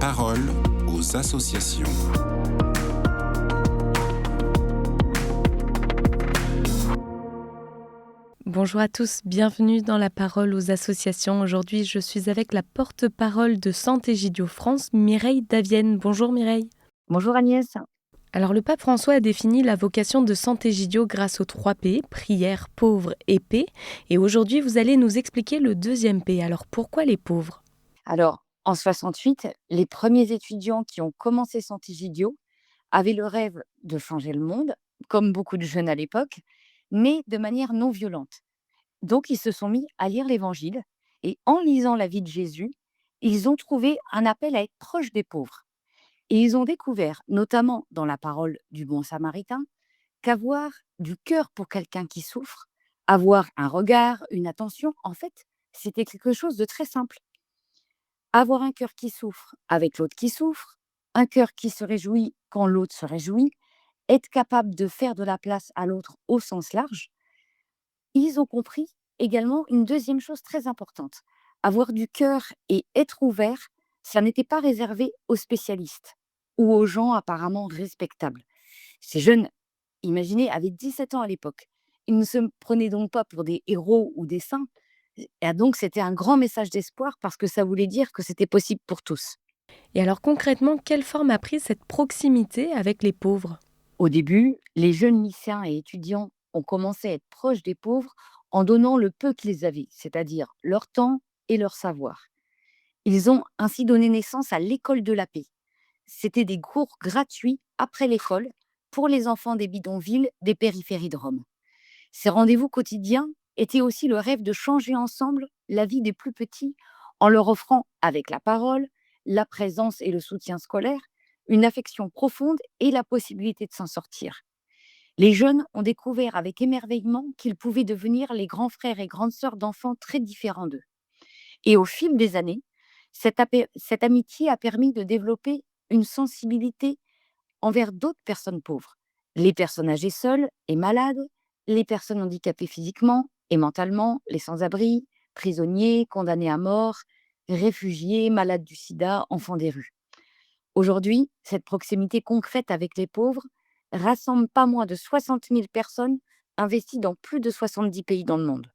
parole aux associations. Bonjour à tous, bienvenue dans la parole aux associations. Aujourd'hui, je suis avec la porte-parole de Santé-Gidio France, Mireille Davienne. Bonjour Mireille. Bonjour Agnès. Alors le pape François a défini la vocation de Santé-Gidio grâce aux 3 P, prière, pauvres et paix. Et aujourd'hui, vous allez nous expliquer le deuxième P. Alors pourquoi les pauvres ? Alors, en 68, les premiers étudiants qui ont commencé Santé-Gidio avaient le rêve de changer le monde, comme beaucoup de jeunes à l'époque, mais de manière non violente. Donc, ils se sont mis à lire l'Évangile et en lisant la vie de Jésus, ils ont trouvé un appel à être proche des pauvres. Et ils ont découvert, notamment dans la parole du bon samaritain, qu'avoir du cœur pour quelqu'un qui souffre, avoir un regard, une attention, en fait, c'était quelque chose de très simple. Avoir un cœur qui souffre avec l'autre qui souffre, un cœur qui se réjouit quand l'autre se réjouit, être capable de faire de la place à l'autre au sens large. Ils ont compris également une deuxième chose très importante. Avoir du cœur et être ouvert, ça n'était pas réservé aux spécialistes ou aux gens apparemment respectables. Ces jeunes, imaginez, avaient 17 ans à l'époque. Ils ne se prenaient donc pas pour des héros ou des saints. Et donc, c'était un grand message d'espoir parce que ça voulait dire que c'était possible pour tous. Et alors concrètement, quelle forme a pris cette proximité avec les pauvres ? Au début, les jeunes lycéens et étudiants ont commencé à être proches des pauvres en donnant le peu qu'ils avaient, c'est-à-dire leur temps et leur savoir. Ils ont ainsi donné naissance à l'école de la paix. C'était des cours gratuits après l'école pour les enfants des bidonvilles des périphéries de Rome. Ces rendez-vous quotidiens étaient aussi le rêve de changer ensemble la vie des plus petits en leur offrant, avec la parole, la présence et le soutien scolaire, une affection profonde et la possibilité de s'en sortir. Les jeunes ont découvert avec émerveillement qu'ils pouvaient devenir les grands frères et grandes sœurs d'enfants très différents d'eux. Et au fil des années, cette amitié a permis de développer une sensibilité envers d'autres personnes pauvres. Les personnes âgées seules et malades, les personnes handicapées physiquement et mentalement, les sans-abri, prisonniers, condamnés à mort, réfugiés, malades du sida, enfants des rues. Aujourd'hui, cette proximité concrète avec les pauvres rassemble pas moins de 60 000 personnes investies dans plus de 70 pays dans le monde.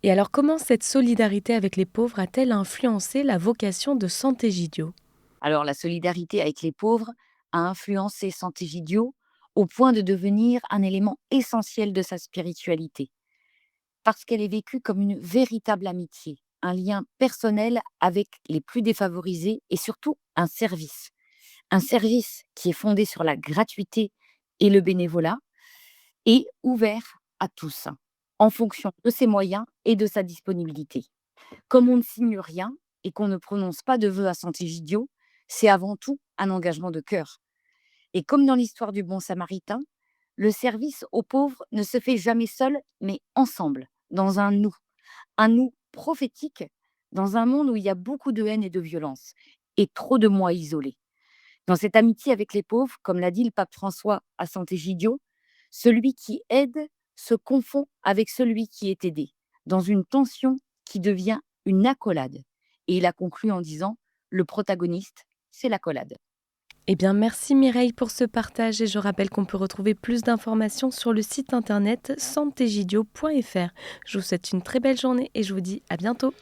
Et alors comment cette solidarité avec les pauvres a-t-elle influencé la vocation de Santé-Gidio ? Alors, la solidarité avec les pauvres a influencé Santé-Gidio au point de devenir un élément essentiel de sa spiritualité, parce qu'elle est vécue comme une véritable amitié, un lien personnel avec les plus défavorisés et surtout un service. Un service qui est fondé sur la gratuité et le bénévolat et ouvert à tous, en fonction de ses moyens et de sa disponibilité. Comme on ne signe rien et qu'on ne prononce pas de vœux à Santé-Gidio, c'est avant tout un engagement de cœur. Et comme dans l'histoire du bon samaritain, le service aux pauvres ne se fait jamais seul, mais ensemble, dans un nous prophétique, dans un monde où il y a beaucoup de haine et de violence, et trop de moi isolés. Dans cette amitié avec les pauvres, comme l'a dit le pape François à Santé-Gidio, celui qui aide se confond avec celui qui est aidé, dans une tension qui devient une accolade. Et il a conclu en disant, le protagoniste, c'est l'accolade. Eh bien, merci Mireille pour ce partage et je rappelle qu'on peut retrouver plus d'informations sur le site internet santegidio.fr. Je vous souhaite une très belle journée et je vous dis à bientôt.